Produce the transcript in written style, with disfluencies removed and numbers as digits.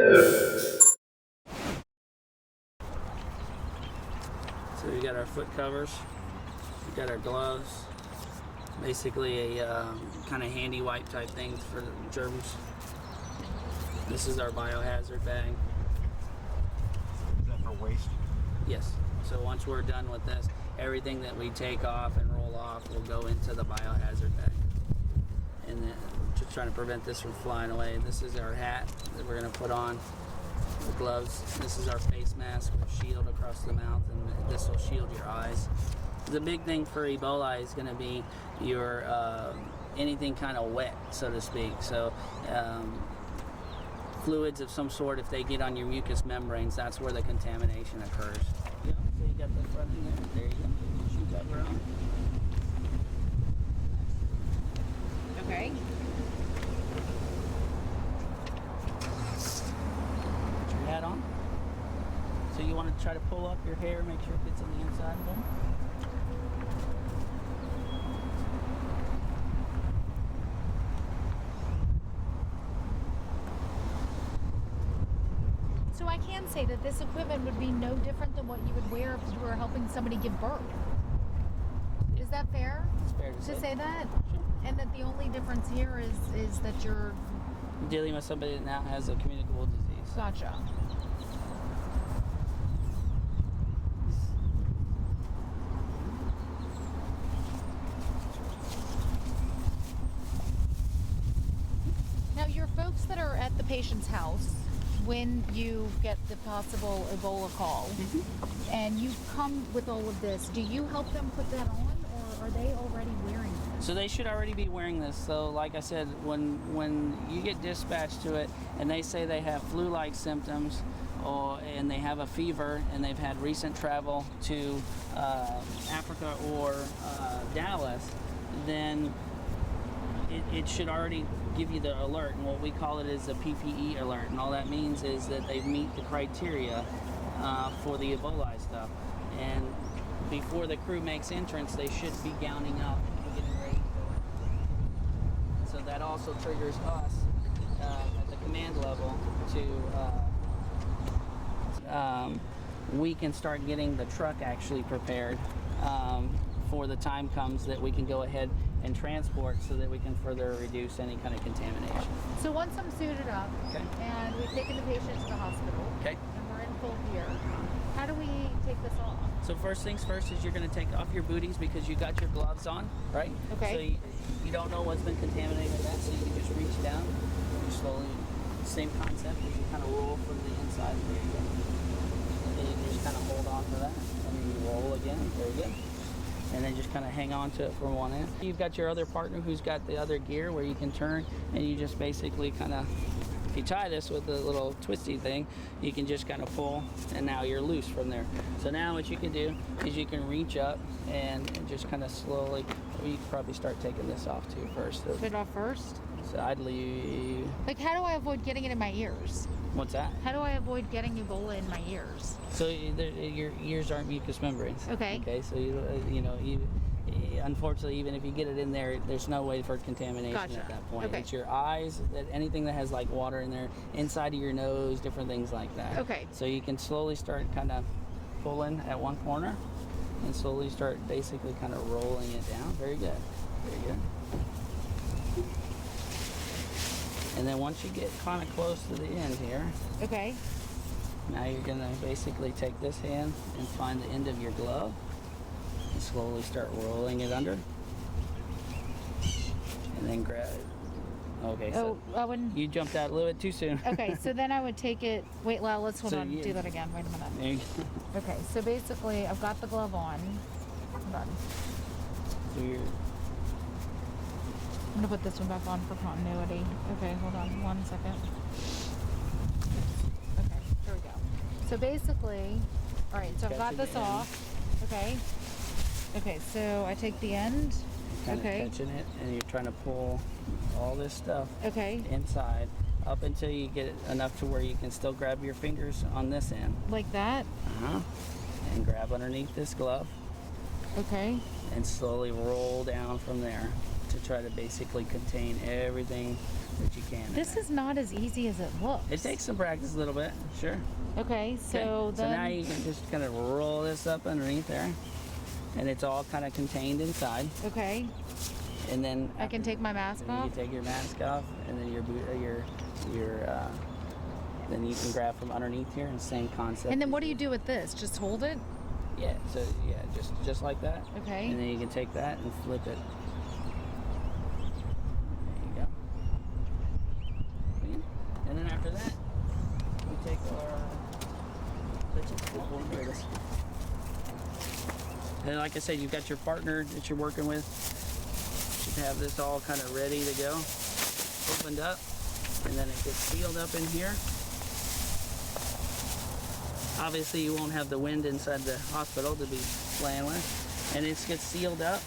So we got our foot covers, we got our gloves, basically a kind of handy wipe type thing for germs. This is our biohazard bag. Is that for waste? Yes. So once we're done with this, everything that we take off and roll off will go into the biohazard bag. And then just trying to prevent this from flying away. This is our hat that we're going to put on. The gloves. This is our face mask with shield across the mouth, and this will shield your eyes. The big thing for Ebola is going to be your anything kind of wet, so to speak. So fluids of some sort, if they get on your mucous membranes, that's where the contamination occurs. Yep, so you got the front in there. There you go. Shoe cover on. Okay. Put your hat on. So you want to try to pull up your hair, make sure it gets on the inside of them. So I can say that this equipment would be no different than what you would wear if you were helping somebody give birth. Is that fair? It's fair to say that? Sure. And that the only difference here is that you're Dealing with somebody that now has a communicable disease. gotcha. Now, your folks that are at the patient's house, when you get the possible Ebola call, and you come with all of this, do you help them put that on, or are they already wearing this? So they should already be wearing this. So like I said, when you get dispatched to it and they say they have flu-like symptoms, and they have a fever and they've had recent travel to Africa or Dallas, then it should already give you the alert, and what we call it is a PPE alert, and all that means is that they meet the criteria for the Ebola stuff. And before the crew makes entrance, they should be gowning up and getting ready. So that also triggers us at the command level to we can start getting the truck actually prepared for the time comes that we can go ahead and transport, so that we can further reduce any kind of contamination. So once I'm suited up, Okay. and we've taken the patient to the hospital, Okay. and we're in full gear, how do we take this off? So first things first is you're going to take off your booties because you got your gloves on, right? Okay. So you don't know what's been contaminated with that, so you can just reach down, you slowly, same concept, as you kind of roll from the inside. There you go. And then you can just kind of hold on to that, and then you roll again. Very good. And then just kind of hang on to it from one end. You've got your other partner who's got the other gear where you can turn, and you just basically kind of, if you tie this with a little twisty thing, you can just kind of pull, and now you're loose from there. So now what you can do is you can reach up and just kind of slowly, you can probably start taking this off too first. Put it off first? So I'd leave, Like, how do I avoid getting it in my ears? what's that? How do I avoid getting Ebola in my ears? So your ears aren't mucous membranes. Okay. Okay, so unfortunately, even if you get it in there, there's no way for contamination Gotcha. at that point. Okay. It's your eyes, anything that has like water in there, inside of your nose, different things like that. Okay. So you can slowly start kind of pulling at one corner, and slowly start basically kind of rolling it down. Very good. Very good. And then once you get kind of close to the end here, Okay. now you're going to basically take this hand and find the end of your glove and slowly start rolling it under. And then grab it. Okay, so I wouldn't. you jumped out a little bit too soon. Okay, so then I would take it. Wait, well, let's hold So on. Do that again. Wait a minute. There you go. Okay, so basically, I've got the glove on. Hold on. So you're, I'm gonna put this one back on for continuity. Okay, hold on 1 second. Okay, here we go. So basically, all right, so I've got Catching this the end. off. Okay. Okay, so I take the end. kind of Okay. catching it, and you're trying to pull all this stuff Okay. inside up until you get it enough to where you can still grab your fingers on this end. Like that. And grab underneath this glove Okay. and slowly roll down from there. to try to basically contain everything that you can. in This there. is not as easy as it looks. It takes some practice a little bit, sure. Okay, so Okay, then. so now you can just kind of roll this up underneath there, and it's all kind of contained inside. Okay, And then I can take my mask then off. you take your mask off, and then then you can grab from underneath here, and same concept. And then as what do the- you do with this? Just hold it? Yeah, so yeah, just like that. Okay. And then you can take that and flip it. There you go. And then after that, we take our. Here it is. And like I said, you've got your partner that you're working with. Should have this all kind of ready to go, opened up, and then it gets sealed up in here. Obviously, you won't have the wind inside the hospital to be playing with, and it gets sealed up.